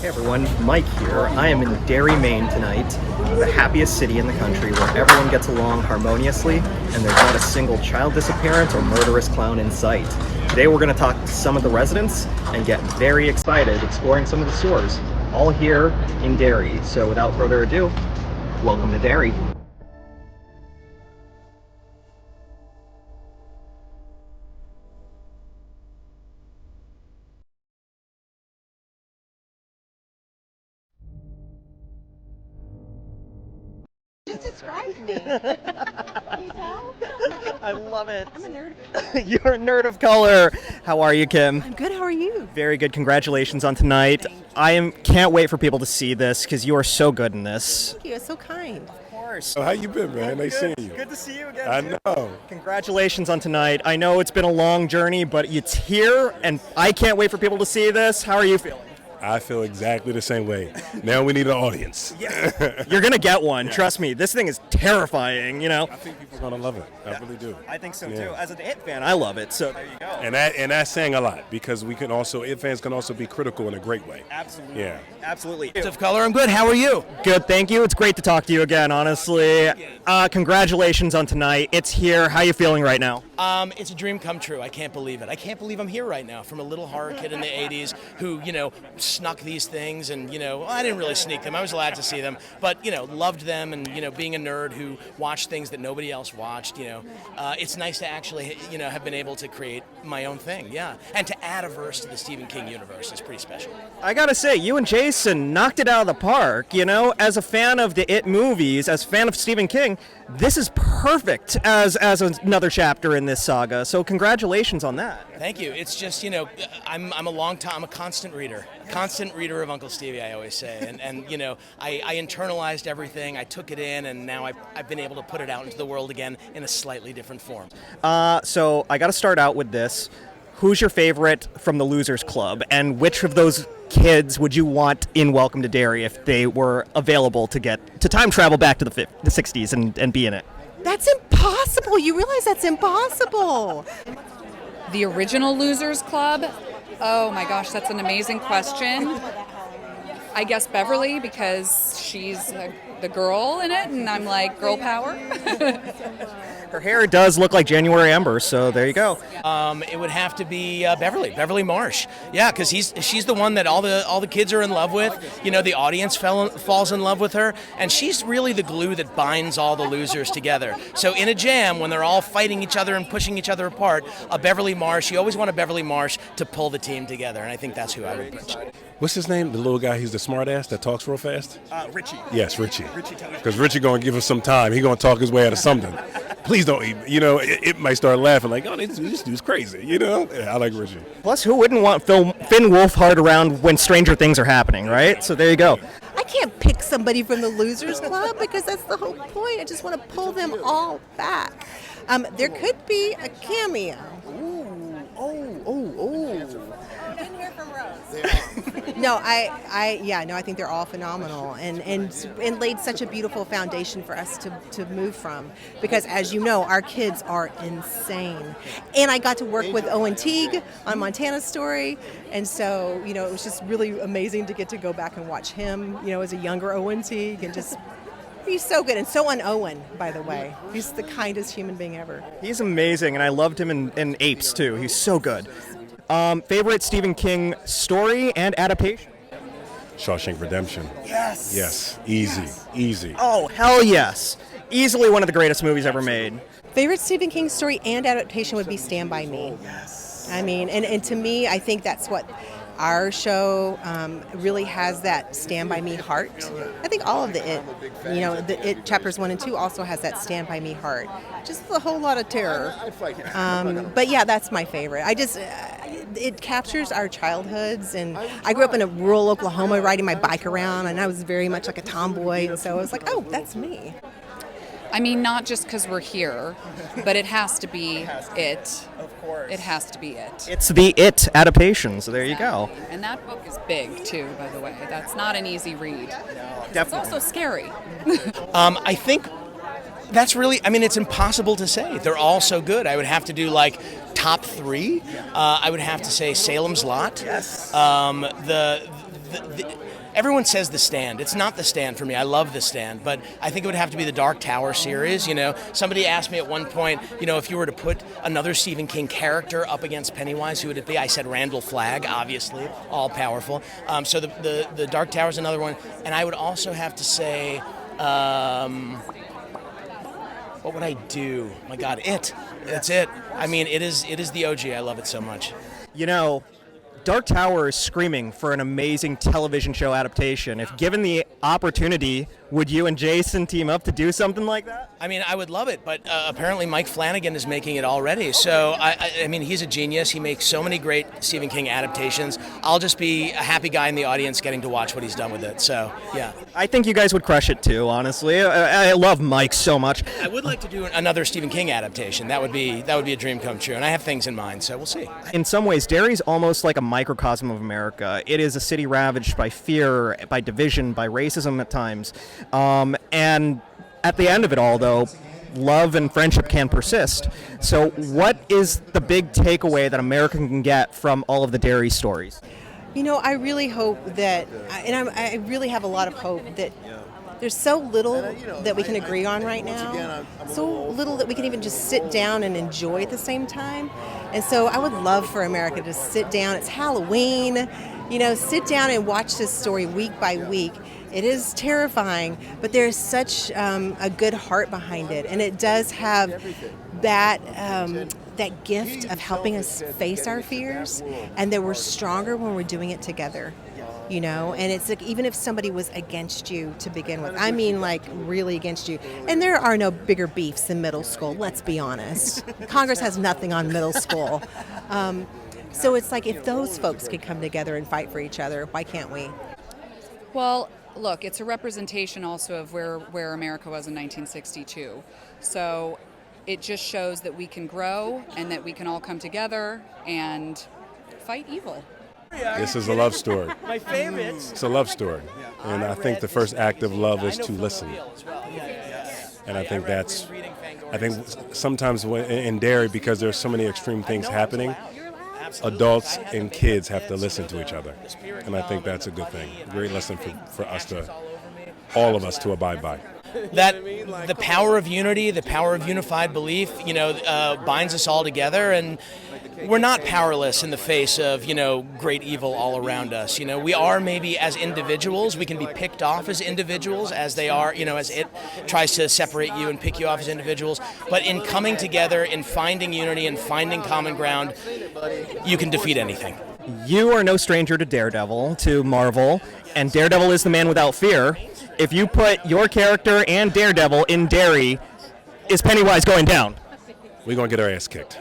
Hey everyone, Mike here. I am in Derry, Maine tonight, the happiest city in the country where everyone gets along harmoniously and there's not a single child disappearance or murderous clown in sight. Today we're going to talk to some of the residents and get very excited exploring some of the stores, all here in Derry. So without further ado, welcome to Derry. Just described me. Can you tell? I love it. I'm a nerd. You're a nerd of color. How are you, Kim? I'm good. How are you? Very good. Congratulations on tonight. Can't wait for people to see this because you are so good in this. Thank you. It's so kind. Of course. So how you been, man? Nice seeing you. Good to see you again. I too. know. Congratulations on tonight. I know it's been a long journey, but it's here, and I can't wait for people to see this. How are you feeling? I feel exactly the same way. Now we need an audience. Yeah. You're going to get one. Trust me. This thing is terrifying, you know. I think people are going to love it. I really do. I think so, Yeah. too. As an It fan, I love it, so there you go. And that's saying a lot because It fans can also be critical in a great way. Absolutely. Yeah. Absolutely. Of color, I'm good. How are you? Good, thank you. It's great to talk to you again, honestly. Congratulations on tonight. It's here. How are you feeling right now? It's a dream come true. I can't believe it. I can't believe I'm here right now. From a little horror kid in the 80s who, snuck these things and, I didn't really sneak them. I was allowed to see them, but, loved them and, being a nerd who watched things that nobody else watched, it's nice to actually, have been able to create my own thing, yeah. And to add a verse to the Stephen King universe is pretty special. I gotta say, you and Jason knocked it out of the park, As a fan of the It movies, as a fan of Stephen King, this is perfect as another chapter in this saga. So congratulations on that. Thank you. It's just, I'm a constant reader of Uncle Stevie, I always say. And I internalized everything, I took it in, and now I've been able to put it out into the world again in a slightly different form. So I gotta start out with this. Who's your favorite from the Losers Club, and which of those kids would you want in Welcome to Derry if they were available to get to time travel back to the 60s and be in it? That's impossible. You realize that's impossible. The original Losers Club? Oh my gosh, that's an amazing question. I guess Beverly, because she's the girl in it, and I'm like, girl power. Her hair does look like January Ember, so there you go. It would have to be Beverly Marsh. Yeah, because she's the one that all the kids are in love with. The audience falls in love with her, and she's really the glue that binds all the losers together. So in a jam, when they're all fighting each other and pushing each other apart, a Beverly Marsh, you always want a Beverly Marsh to pull the team together, and I think that's who I would pitch. What's his name? The little guy, he's the smart ass that talks real fast? Richie. Yes, Richie. Because Richie going to give us some time. He going to talk his way out of something. Please don't even, it might start laughing like, oh, this dude's crazy, Yeah, I like Richie. Plus, who wouldn't want Finn Wolfhard around when stranger things are happening, right? So there you go. I can't pick somebody from the Losers Club because that's the whole point. I just want to pull them all back. There could be a cameo. No, I think they're all phenomenal and laid such a beautiful foundation for us to move from. Because as you know, our kids are insane. And I got to work with Owen Teague on Montana Story, and so, it was just really amazing to get to go back and watch him, as a younger Owen Teague, and just he's so good, and so on Owen, by the way. He's the kindest human being ever. He's amazing, and I loved him in Apes, too. He's so good. Favorite Stephen King story and adaptation? Shawshank Redemption. Yes. Yes. Easy. Oh, hell yes. Easily one of the greatest movies ever made. Favorite Stephen King story and adaptation would be Stand By Me. Yes. I mean, and to me, I think that's what our show really has, that Stand By Me heart. I think all of the It chapters 1 and 2 also has that Stand By Me heart. Just a whole lot of terror. But yeah, that's my favorite. It captures our childhoods, and I grew up in a rural Oklahoma riding my bike around, and I was very much like a tomboy, and so I was like, oh, that's me. I mean, not just because we're here, but it has to be it. Of course. It has to be it. It's the It adaptation, so there you go. And that book is big, too, by the way. That's not an easy read. No, It's definitely. also scary. I think that's really, it's impossible to say. They're all so good. I would have to do top 3. I would have to say Salem's Lot. Yes. everyone says The Stand. It's not The Stand for me. I love The Stand, but I think it would have to be the Dark Tower series. Somebody asked me at one point, if you were to put another Stephen King character up against Pennywise, who would it be? I said Randall Flagg, obviously, all powerful. So the Dark Tower is another one, and I would also have to say, what would I do? My God, It. That's it. I mean, it is the OG. I love it so much. Dark Tower is screaming for an amazing television show adaptation. If given the opportunity, would you and Jason team up to do something like that? I mean, I would love it, but apparently Mike Flanagan is making it already. So, I mean, he's a genius. He makes so many great Stephen King adaptations. I'll just be a happy guy in the audience getting to watch what he's done with it. So, yeah. I think you guys would crush it too, honestly. I love Mike so much. I would like to do another Stephen King adaptation. That would be a dream come true, and I have things in mind, so we'll see. In some ways, Derry's almost like a microcosm of America. It is a city ravaged by fear, by division, by racism at times. And at the end of it all, though, love and friendship can persist. So what is the big takeaway that America can get from all of the Derry stories? I really hope that, and I really have a lot of hope that there's so little that we can agree on right now, so little that we can even just sit down and enjoy at the same time. And so I would love for America to sit down. It's Halloween, sit down and watch this story week by week. It is terrifying, but there's such a good heart behind it, and it does have that gift of helping us face our fears, and that we're stronger when we're doing it together. And it's like, even if somebody was against you to begin with, I mean, like, really against you, and there are no bigger beefs than middle school, let's be honest. Congress has nothing on middle school. So it's like, if those folks could come together and fight for each other, why can't we? Well, look, it's a representation also of where America was in 1962. So it just shows that we can grow and that we can all come together and fight evil. This is a love story. My favorites. It's a love story. And I think the first act of love is to listen. And I think sometimes in Derry, because there's so many extreme things happening, adults and kids have to listen to each other. And I think that's a good thing. A great lesson for all of us to abide by. That the power of unity, the power of unified belief, binds us all together, and we're not powerless in the face of, great evil all around us. We are, maybe as individuals, we can be picked off as individuals as they are, as it tries to separate you and pick you off as individuals. But in coming together, in finding unity and finding common ground, you can defeat anything. You are no stranger to Daredevil, to Marvel, and Daredevil is the man without fear. If you put your character and Daredevil in Derry, is Pennywise going down? We're going to get our ass kicked.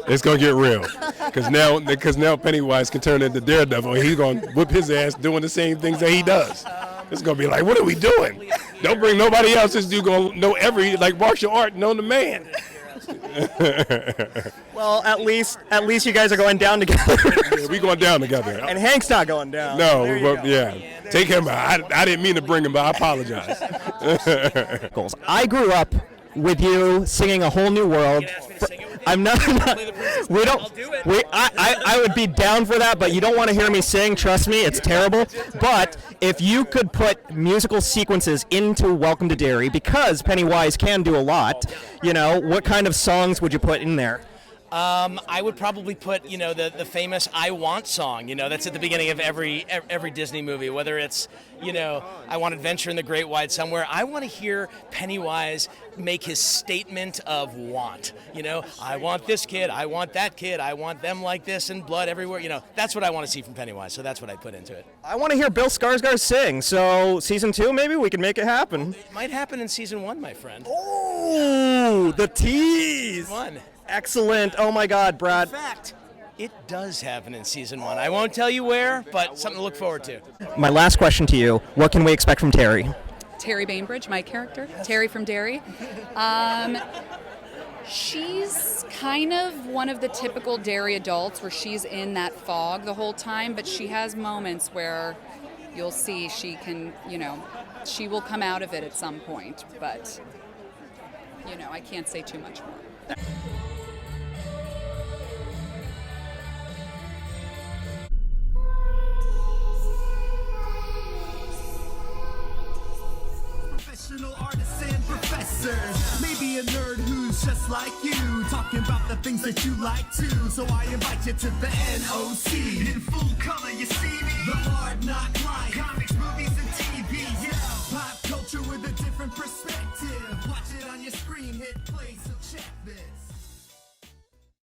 It's going to get real. Because now Pennywise can turn into Daredevil, and he's going to whip his ass doing the same things that he does. It's going to be like, what are we doing? Don't bring nobody else. This dude going to know like martial art, know the man. Well, at least you guys are going down together. Yeah, we going down together. And Hank's not going down. No, but yeah. Take him out. I didn't mean to bring him, but I apologize. I grew up with you singing A Whole New World. I'm not we don't I would be down for that, but you don't want to hear me sing, trust me, it's terrible. But if you could put musical sequences into Welcome to Derry, because Pennywise can do a lot, what kind of songs would you put in there? I would probably put, the famous "I Want" song. That's at the beginning of every Disney movie. Whether it's, I want adventure in the great wide somewhere. I want to hear Pennywise make his statement of want. I want this kid. I want that kid. I want them like this and blood everywhere. That's what I want to see from Pennywise. So that's what I put into it. I want to hear Bill Skarsgård sing. So season 2, maybe we can make it happen. It might happen in season 1, my friend. Oh, the tease. One. Excellent. Oh my God, Brad. In fact, it does happen in season 1. I won't tell you where, but something to look forward to. My last question to you, what can we expect from Terry? Terry Bainbridge, my character, Terry from Derry. She's kind of one of the typical Derry adults where she's in that fog the whole time, but she has moments where you'll see she can, she will come out of it at some point, but, I can't say too much more. just like you, talking about the things that you like too. So I invite you to the NOC. In full color, you see me. The hard knock life. Comics, movies,